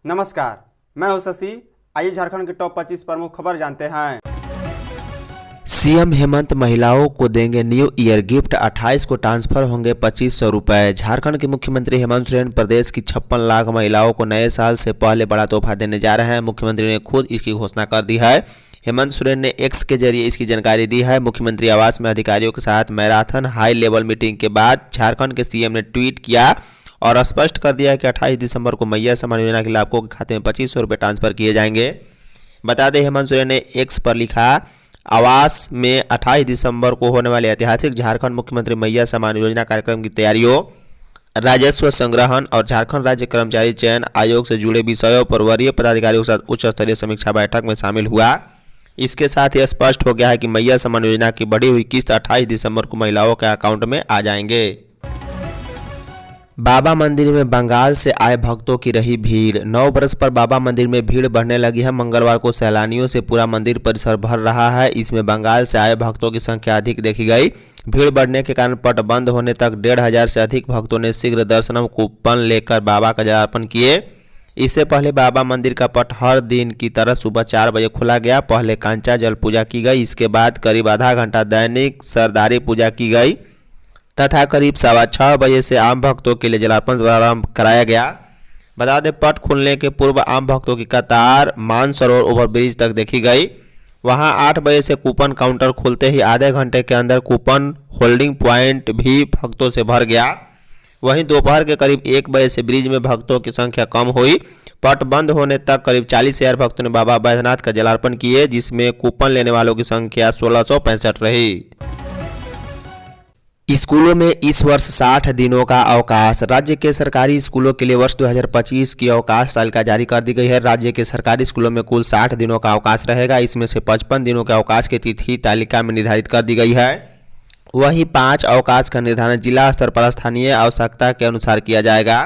नमस्कार, मैं हूं शशि। आइए झारखंड के टॉप 25 प्रमुख खबर जानते हैं। सीएम हेमंत महिलाओं को देंगे न्यू ईयर गिफ्ट, 28 को ट्रांसफर होंगे 2500 रुपए। झारखंड के मुख्यमंत्री हेमंत सोरेन प्रदेश की 56 लाख महिलाओं को नए साल से पहले बड़ा तोहफा देने जा रहे हैं। मुख्यमंत्री ने खुद इसकी घोषणा कर दी है। हेमंत सोरेन ने एक्स के जरिए इसकी जानकारी दी है। मुख्यमंत्री आवास में अधिकारियों के साथ मैराथन हाई लेवल मीटिंग के बाद झारखंड के सीएम ने ट्वीट किया और स्पष्ट कर दिया कि 28 दिसंबर को मैया सम्मान योजना के लाभुकों के खाते में 2500 रुपये ट्रांसफर किए जाएंगे। बता दें, हेमंत सोरेन ने एक्स पर लिखा, आवास में 28 दिसंबर को होने वाले ऐतिहासिक झारखंड मुख्यमंत्री मैया सम्मान योजना कार्यक्रम की तैयारियों, राजस्व संग्रहण और झारखंड राज्य कर्मचारी चयन आयोग से जुड़े विषयों पर वरीय पदाधिकारियों के साथ उच्च स्तरीय समीक्षा बैठक में शामिल हुआ। इसके साथ ही स्पष्ट हो गया है कि मैया सम्मान योजना की बढ़ी हुई किस्त 28 दिसंबर को महिलाओं के अकाउंट में आ जाएंगे। बाबा मंदिर में बंगाल से आए भक्तों की रही भीड़। 9 बरस पर बाबा मंदिर में भीड़ बढ़ने लगी है। मंगलवार को सैलानियों से पूरा मंदिर परिसर भर रहा है। इसमें बंगाल से आए भक्तों की संख्या अधिक देखी गई। भीड़ बढ़ने के कारण पट बंद होने तक 1500 से अधिक भक्तों ने शीघ्र दर्शनम कूपन लेकर बाबा का जलार्पण किए। इससे पहले बाबा मंदिर का पट हर दिन की तरह सुबह 4 बजे खोला गया। पहले कांचा जल पूजा की गई। इसके बाद करीब आधा घंटा दैनिक सरदारी पूजा की गई तथा करीब 6:15 बजे से आम भक्तों के लिए जलार्पण प्रारंभ कराया गया। बता दें, पट खुलने के पूर्व आम भक्तों की कतार मानसरोवर ओवरब्रिज तक देखी गई। वहां 8 बजे से कूपन काउंटर खुलते ही आधे घंटे के अंदर कूपन होल्डिंग पॉइंट भी भक्तों से भर गया। वहीं दोपहर के करीब 1 बजे से ब्रिज में भक्तों की संख्या कम हुई। पट बंद होने तक करीब 40,000 भक्तों ने बाबा बैद्यनाथ का जलार्पण किए, जिसमें कूपन लेने वालों की संख्या 1665 रही। स्कूलों में इस वर्ष 60 दिनों का अवकाश। राज्य के सरकारी स्कूलों के लिए वर्ष 2025 की अवकाश तालिका जारी कर दी गई है। राज्य के सरकारी स्कूलों में कुल 60 दिनों का अवकाश रहेगा। इसमें से 55 दिनों के अवकाश की तिथि तालिका में निर्धारित कर दी गई है। वहीं 5 अवकाश का निर्धारण जिला स्तर पर स्थानीय आवश्यकता के अनुसार किया जाएगा।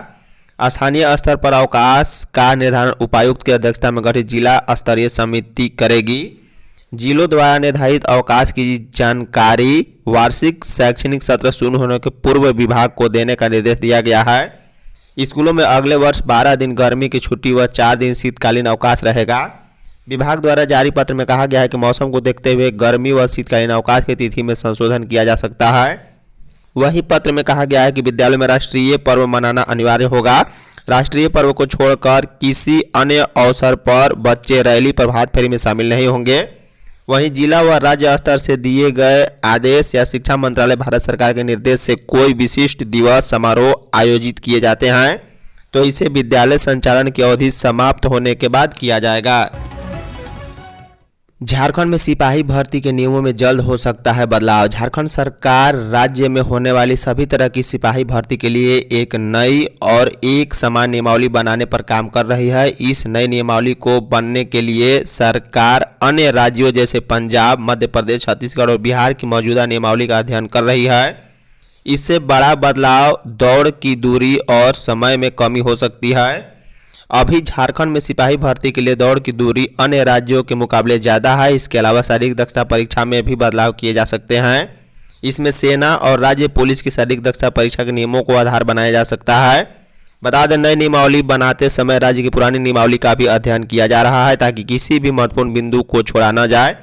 स्थानीय स्तर पर अवकाश का निर्धारण उपायुक्त की अध्यक्षता में गठित जिला स्तरीय समिति करेगी। जिलों द्वारा निर्धारित अवकाश की जानकारी वार्षिक शैक्षणिक सत्र शुरू होने के पूर्व विभाग को देने का निर्देश दिया गया है। स्कूलों में अगले वर्ष 12 दिन गर्मी की छुट्टी व 4 दिन शीतकालीन अवकाश रहेगा। विभाग द्वारा जारी पत्र में कहा गया है कि मौसम को देखते हुए गर्मी व शीतकालीन अवकाश की तिथि में संशोधन किया जा सकता है। वहीं पत्र में कहा गया है कि विद्यालयों में राष्ट्रीय पर्व मनाना अनिवार्य होगा। राष्ट्रीय पर्व को छोड़कर किसी अन्य अवसर पर बच्चे रैली प्रभात फेरी में शामिल नहीं होंगे। वहीं जिला व राज्य स्तर से दिए गए आदेश या शिक्षा मंत्रालय भारत सरकार के निर्देश से कोई विशिष्ट दिवस समारोह आयोजित किए जाते हैं तो इसे विद्यालय संचालन की अवधि समाप्त होने के बाद किया जाएगा। झारखंड में सिपाही भर्ती के नियमों में जल्द हो सकता है बदलाव। झारखंड सरकार राज्य में होने वाली सभी तरह की सिपाही भर्ती के लिए एक नई और एक समान नियमावली बनाने पर काम कर रही है। इस नई नियमावली को बनने के लिए सरकार अन्य राज्यों जैसे पंजाब, मध्य प्रदेश, छत्तीसगढ़ और बिहार की मौजूदा नियमावली का अध्ययन कर रही है। इससे बड़ा बदलाव दौड़ की दूरी और समय में कमी हो सकती है। अभी झारखंड में सिपाही भर्ती के लिए दौड़ की दूरी अन्य राज्यों के मुकाबले ज़्यादा है। इसके अलावा शारीरिक दक्षता परीक्षा में भी बदलाव किए जा सकते हैं। इसमें सेना और राज्य पुलिस की शारीरिक दक्षता परीक्षा के नियमों को आधार बनाया जा सकता है। बता दें, नई नियमावली बनाते समय राज्य की पुरानी नियमावली का भी अध्ययन किया जा रहा है ताकि किसी भी महत्वपूर्ण बिंदु को छोड़ा न जाए।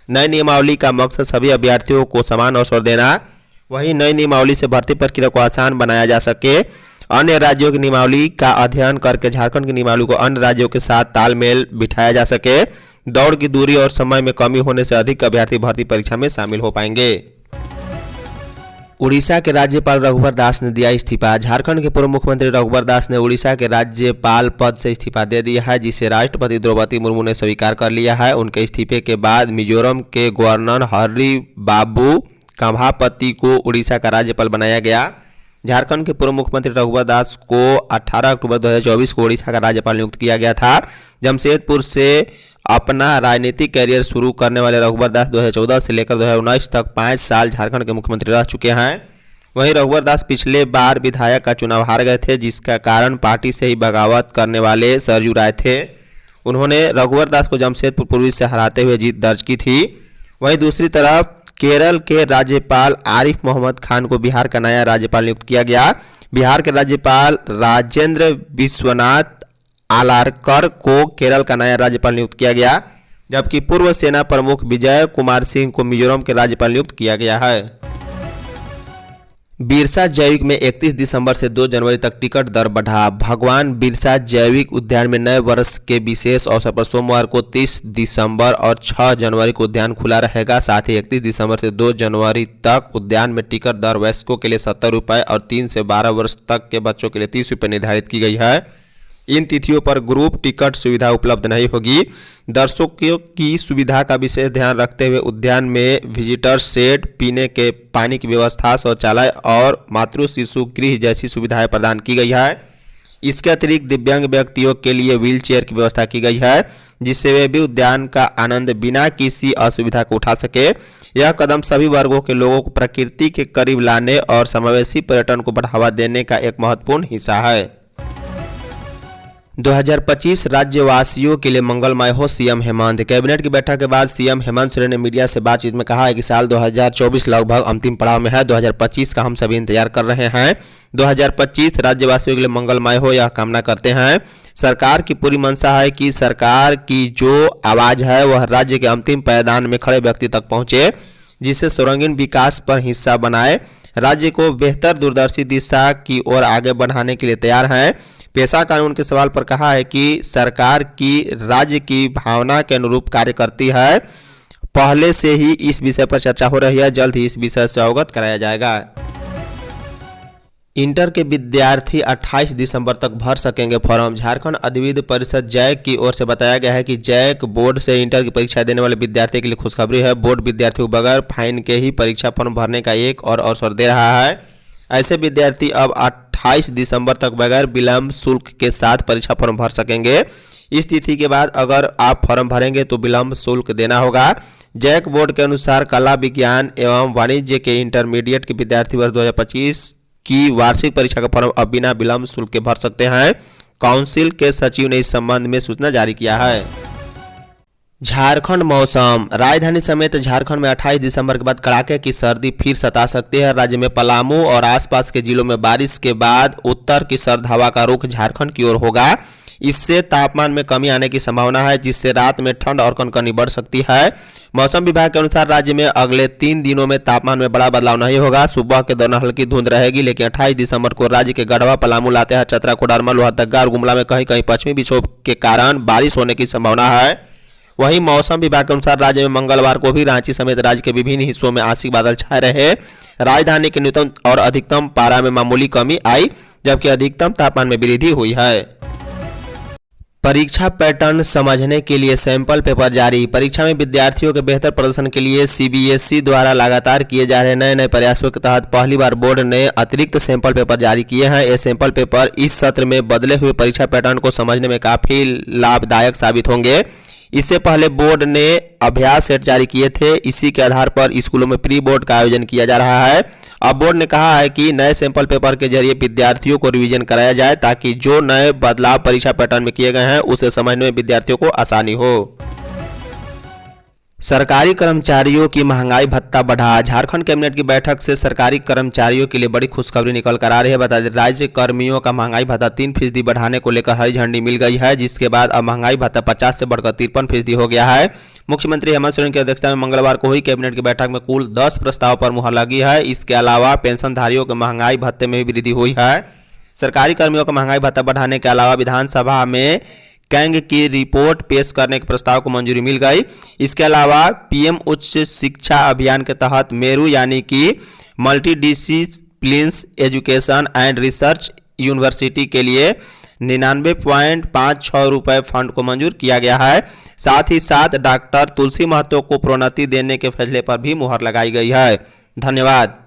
नई नियमावली का मकसद सभी अभ्यर्थियों को समान अवसर देना। वहीं नई नियमावली से भर्ती प्रक्रिया को आसान बनाया जा सके। अन्य राज्यों की नियमावली का अध्ययन करके झारखंड की नियमावली को अन्य राज्यों के साथ तालमेल बिठाया जा सके। दौड़ की दूरी और समय में कमी होने से अधिक अभ्यर्थी भर्ती परीक्षा में शामिल हो पाएंगे। उड़ीसा के राज्यपाल रघुवर दास ने दिया इस्तीफा। झारखंड के पूर्व मुख्यमंत्री रघुवर दास ने उड़ीसा के राज्यपाल पद से इस्तीफा दे दिया है, जिसे राष्ट्रपति द्रौपदी मुर्मू ने स्वीकार कर लिया है। उनके इस्तीफे के बाद मिजोरम के गवर्नर हरिबाबू कंभापति को उड़ीसा का राज्यपाल बनाया गया। झारखंड के पूर्व मुख्यमंत्री रघुवर दास को 18 अक्टूबर 2024 को उड़ीसा का राज्यपाल नियुक्त किया गया था। जमशेदपुर से अपना राजनीतिक कैरियर शुरू करने वाले रघुवर दास 2014 से लेकर 2019 तक 5 साल झारखंड के मुख्यमंत्री रह चुके हैं। वहीं रघुवर दास पिछले बार विधायक का चुनाव हार गए थे, जिसका कारण पार्टी से ही बगावत करने वाले सरजू राय थे। उन्होंने रघुवर दास को जमशेदपुर पूर्वी से हराते हुए जीत दर्ज की थी। वहीं दूसरी तरफ केरल के राज्यपाल आरिफ मोहम्मद खान को बिहार का नया राज्यपाल नियुक्त किया गया। बिहार के राज्यपाल राजेंद्र विश्वनाथ आलारकर को केरल का नया राज्यपाल नियुक्त किया गया, जबकि पूर्व सेना प्रमुख विजय कुमार सिंह को मिजोरम के राज्यपाल नियुक्त किया गया है। बिरसा जैविक में 31 दिसंबर से 2 जनवरी तक टिकट दर बढ़ा। भगवान बिरसा जैविक उद्यान में नए वर्ष के विशेष अवसर पर सोमवार को 30 दिसंबर और 6 जनवरी को उद्यान खुला रहेगा। साथ ही 31 दिसंबर से 2 जनवरी तक उद्यान में टिकट दर वयस्कों के लिए 70 रुपये और 3 से 12 वर्ष तक के बच्चों के लिए 30 रुपये निर्धारित की गई है। इन तिथियों पर ग्रुप टिकट सुविधा उपलब्ध नहीं होगी। दर्शकों की सुविधा का विशेष ध्यान रखते हुए उद्यान में विजिटर शेड, पीने के पानी की व्यवस्था, शौचालय और मातृ शिशु गृह जैसी सुविधाएं प्रदान की गई है। इसके अतिरिक्त दिव्यांग व्यक्तियों के लिए व्हील चेयर की व्यवस्था की गई है, जिससे वे भी उद्यान का आनंद बिना किसी असुविधा को उठा सके। यह कदम सभी वर्गों के लोगों को प्रकृति के करीब लाने और समावेशी पर्यटन को बढ़ावा देने का एक महत्वपूर्ण हिस्सा है। 2025 राज्यवासियों के लिए मंगलमय हो, सीएम हेमंत। कैबिनेट की बैठक के बाद सीएम हेमंत सोरेन ने मीडिया से बातचीत में कहा है कि साल 2024 लगभग अंतिम पड़ाव में है। 2025 का हम सभी इंतजार कर रहे हैं। 2025 राज्यवासियों के लिए मंगलमय हो, यह कामना करते हैं। सरकार की पूरी मंशा है कि सरकार की जो आवाज है वह राज्य के अंतिम पायदान में खड़े व्यक्ति तक पहुंचे, जिससे सर्वांगीण विकास पर हिस्सा बनाए। राज्य को बेहतर दूरदर्शी दिशा की ओर आगे बढ़ाने के लिए तैयार हैं। पेशा कानून के सवाल पर कहा है कि सरकार की राज्य की भावना के अनुरूप कार्य करती है। पहले से ही इस विषय पर चर्चा हो रही है, जल्द ही इस विषय से अवगत कराया जाएगा। इंटर के विद्यार्थी 28 दिसंबर तक भर सकेंगे फॉर्म। झारखंड अधिविद्य परिषद जैक की ओर से बताया गया है कि जैक बोर्ड से इंटर की परीक्षा देने वाले विद्यार्थियों के लिए खुशखबरी है। बोर्ड विद्यार्थियों को बगैर फाइन के ही परीक्षा फॉर्म भरने का एक और अवसर दे रहा है। ऐसे विद्यार्थी अब 28 दिसंबर तक बगैर विलंब शुल्क के साथ परीक्षा फॉर्म भर सकेंगे। इस तिथि के बाद अगर आप फॉर्म भरेंगे तो विलंब शुल्क देना होगा। जैक बोर्ड के अनुसार कला, विज्ञान एवं वाणिज्य के इंटरमीडिएट के विद्यार्थी वर्ष 2025 की वार्षिक परीक्षा का फॉर्म अब बिना विलंब शुल्क के भर सकते हैं। काउंसिल के सचिव ने इस संबंध में सूचना जारी किया है। झारखंड मौसम। राजधानी समेत झारखंड में 28 दिसंबर के बाद कड़ाके की सर्दी फिर सता सकती है। राज्य में पलामू और आसपास के जिलों में बारिश के बाद उत्तर की सर्द हवा का रुख झारखंड की ओर होगा। इससे तापमान में कमी आने की संभावना है, जिससे रात में ठंड और कनकनी बढ़ सकती है। मौसम विभाग के अनुसार राज्य में अगले 3 दिनों में तापमान में बड़ा बदलाव नहीं होगा। सुबह के दौरान हल्की धुंध रहेगी, लेकिन 28 दिसंबर को राज्य के गढ़वा, पलामू, लातेहार, चतरा, कोडरमा, लोहरदगा और गुमला में कहीं कहीं पश्चिमी विक्षोभ के कारण बारिश होने की संभावना है। वहीं मौसम विभाग के अनुसार राज्य में मंगलवार को भी रांची समेत राज्य के विभिन्न हिस्सों में आंशिक बादल छाए रहे। राजधानी के न्यूनतम और अधिकतम पारा में मामूली कमी आई, जबकि अधिकतम तापमान में वृद्धि हुई है। परीक्षा पैटर्न समझने के लिए सैंपल पेपर जारी। परीक्षा में विद्यार्थियों के बेहतर प्रदर्शन के लिए सीबीएसई द्वारा लगातार किए जा रहे नए प्रयासों के तहत पहली बार बोर्ड ने अतिरिक्त सैंपल पेपर जारी किए हैं। ये सैंपल पेपर इस सत्र में बदले हुए परीक्षा पैटर्न को समझने में काफी लाभदायक साबित होंगे। इससे पहले बोर्ड ने अभ्यास सेट जारी किए थे। इसी के आधार पर स्कूलों में प्री बोर्ड का आयोजन किया जा रहा है। अब बोर्ड ने कहा है कि नए सैंपल पेपर के जरिए विद्यार्थियों को रिवीजन कराया जाए, ताकि जो नए बदलाव परीक्षा पैटर्न में किए गए हैं उसे समझने में विद्यार्थियों को आसानी हो। सरकारी कर्मचारियों की महंगाई भत्ता बढ़ा। झारखंड कैबिनेट की बैठक से सरकारी कर्मचारियों के लिए बड़ी खुशखबरी निकल कर आ रही है। बता दें, राज्य कर्मियों का महंगाई भत्ता 3% बढ़ाने को लेकर हरी झंडी मिल गई है, जिसके बाद अब महंगाई भत्ता 50 से बढ़कर 53% हो गया है। मुख्यमंत्री हेमंत सोरेन की अध्यक्षता में मंगलवार को हुई कैबिनेट की बैठक में कुल 10 प्रस्ताव पर मुहर लगी है। इसके अलावा पेंशनधारियों के महंगाई भत्ते में भी वृद्धि हुई है। सरकारी कर्मियों का महंगाई भत्ता बढ़ाने के अलावा विधानसभा में कैंग की रिपोर्ट पेश करने के प्रस्ताव को मंजूरी मिल गई। इसके अलावा पीएम उच्च शिक्षा अभियान के तहत मेरू यानी कि multi disciplines education and research university के लिए 99.56 रुपये फंड को मंजूर किया गया है। साथ ही साथ डॉक्टर तुलसी महतो को प्रोन्नति देने के फैसले पर भी मुहर लगाई गई है। धन्यवाद।